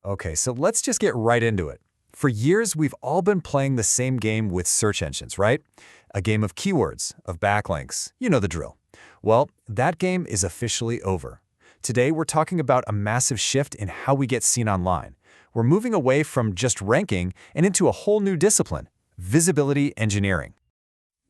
Okay, so let's just get right into it. For years, we've all been playing the same game with search engines, right? A game of keywords, of backlinks, you know the drill. Well, that game is officially over. Today, we're talking about a massive shift in how we get seen online. We're moving away from just ranking and into a whole new discipline, visibility engineering.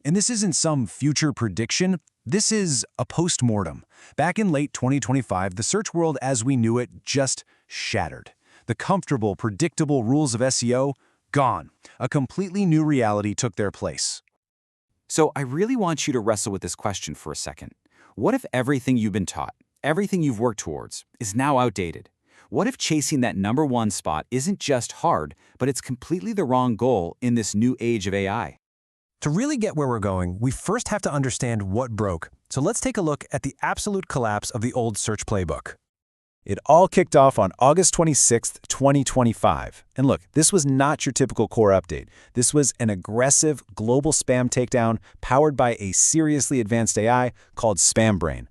And this isn't some future prediction. This is a post-mortem. Back in late 2025, the search world as we knew it just shattered. The comfortable, predictable rules of SEO, gone. A completely new reality took their place. So I really want you to wrestle with this question for a second. What if everything you've been taught, everything you've worked towards, is now outdated? What if chasing that #1 spot isn't just hard, but it's completely the wrong goal in this new age of AI? To really get where we're going, we first have to understand what broke. So let's take a look at the absolute collapse of the old search playbook. It all kicked off on August 26th, 2025. And look, this was not your typical core update. This was an aggressive global spam takedown powered by a seriously advanced AI called SpamBrain.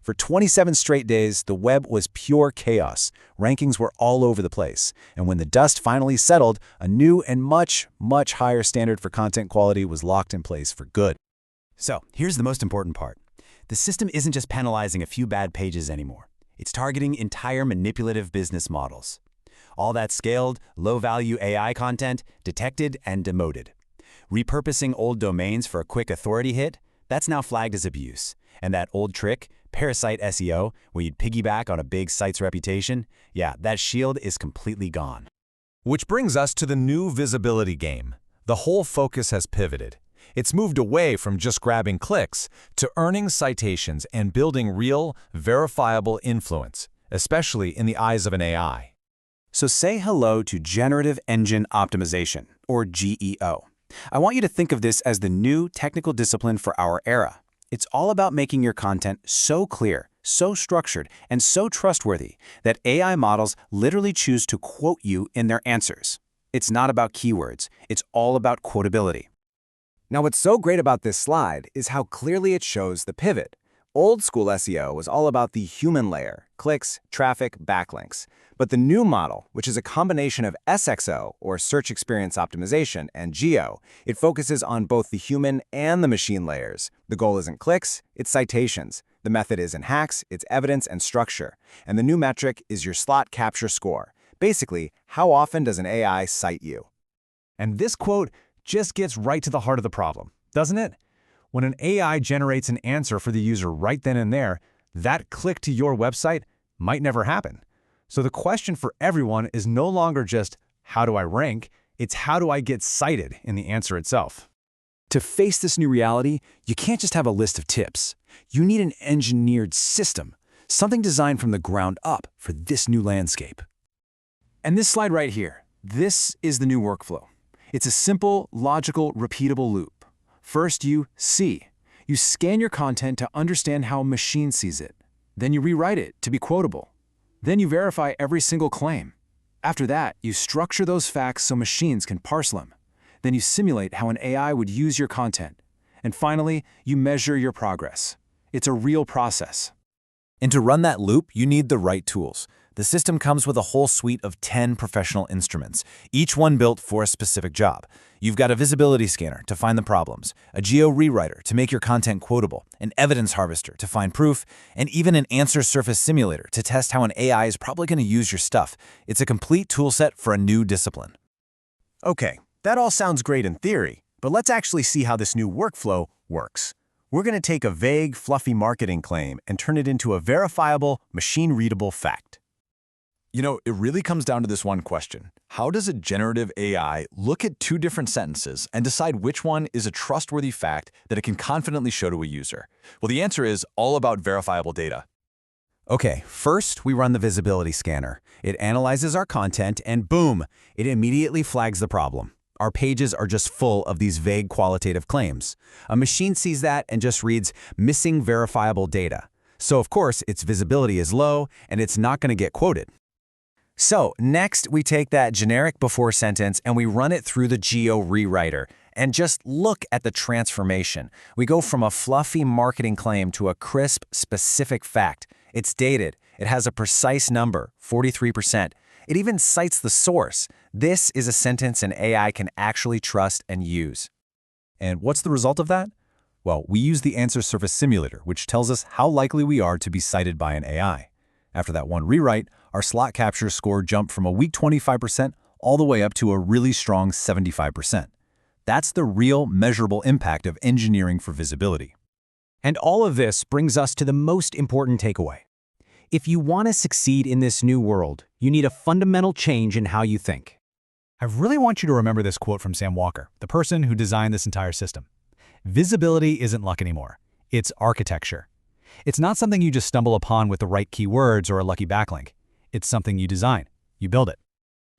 For 27 straight days, the web was pure chaos. Rankings were all over the place. And when the dust finally settled, a new and much higher standard for content quality was locked in place for good. So here's the most important part. The system isn't just penalizing a few bad pages anymore. It's targeting entire manipulative business models. All that scaled, low-value AI content detected and demoted. Repurposing old domains for a quick authority hit, that's now flagged as abuse. And that old trick, parasite SEO, where you'd piggyback on a big site's reputation, yeah, that shield is completely gone. Which brings us to the new visibility game. The whole focus has pivoted. It's moved away from just grabbing clicks to earning citations and building real, verifiable influence, especially in the eyes of an AI. So say hello to Generative Engine Optimization, or GEO. I want you to think of this as the new technical discipline for our era. It's all about making your content so clear, so structured, and so trustworthy that AI models literally choose to quote you in their answers. It's not about keywords. It's all about quotability. Now, what's so great about this slide is how clearly it shows the pivot. Old school SEO was all about the human layer, clicks, traffic, backlinks. But the new model, which is a combination of SXO, or Search Experience Optimization, and GEO, it focuses on both the human and the machine layers. The goal isn't clicks, it's citations. The method isn't hacks, it's evidence and structure. And the new metric is your slot capture score. Basically, how often does an AI cite you? And this quote just gets right to the heart of the problem, doesn't it? When an AI generates an answer for the user right then and there, that click to your website might never happen. So the question for everyone is no longer just, how do I rank? It's how do I get cited in the answer itself. To face this new reality, you can't just have a list of tips. You need an engineered system, something designed from the ground up for this new landscape. And this slide right here, this is the new workflow. It's a simple, logical, repeatable loop. First, you see. You scan your content to understand how a machine sees it. Then you rewrite it to be quotable. Then you verify every single claim. After that, you structure those facts so machines can parse them. Then you simulate how an AI would use your content. And finally, you measure your progress. It's a real process. And to run that loop, you need the right tools. The system comes with a whole suite of 10 professional instruments, each one built for a specific job. You've got a visibility scanner to find the problems, a geo rewriter to make your content quotable, an evidence harvester to find proof, and even an answer surface simulator to test how an AI is probably going to use your stuff. It's a complete toolset for a new discipline. Okay, that all sounds great in theory, but let's actually see how this new workflow works. We're going to take a vague, fluffy marketing claim and turn it into a verifiable, machine-readable fact. You know, it really comes down to this one question. How does a generative AI look at two different sentences and decide which one is a trustworthy fact that it can confidently show to a user? Well, the answer is all about verifiable data. Okay, first we run the visibility scanner. It analyzes our content and boom, it immediately flags the problem. Our pages are just full of these vague qualitative claims. A machine sees that and just reads missing verifiable data. So of course, its visibility is low and it's not going to get quoted. So next, we take that generic before sentence and we run it through the Geo rewriter. And just look at the transformation. We go from a fluffy marketing claim to a crisp, specific fact. It's dated. It has a precise number, 43%. It even cites the source. This is a sentence an AI can actually trust and use. And what's the result of that? Well, we use the answer surface simulator, which tells us how likely we are to be cited by an AI. After that one rewrite, our slot capture score jumped from a weak 25% all the way up to a really strong 75%. That's the real, measurable impact of engineering for visibility. And all of this brings us to the most important takeaway. If you want to succeed in this new world, you need a fundamental change in how you think. I really want you to remember this quote from Sam Walker, the person who designed this entire system. Visibility isn't luck anymore. It's architecture. It's not something you just stumble upon with the right keywords or a lucky backlink. It's something you design. You build it.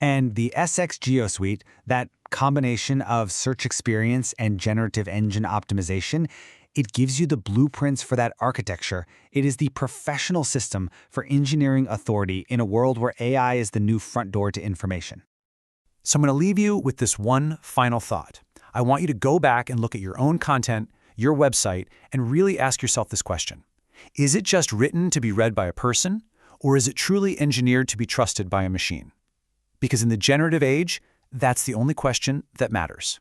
And the SXO-GEO suite, that combination of search experience and generative engine optimization, it gives you the blueprints for that architecture. It is the professional system for engineering authority in a world where AI is the new front door to information. So I'm going to leave you with this one final thought. I want you to go back and look at your own content, your website, and really ask yourself this question. Is it just written to be read by a person, or is it truly engineered to be trusted by a machine? Because in the generative age, that's the only question that matters.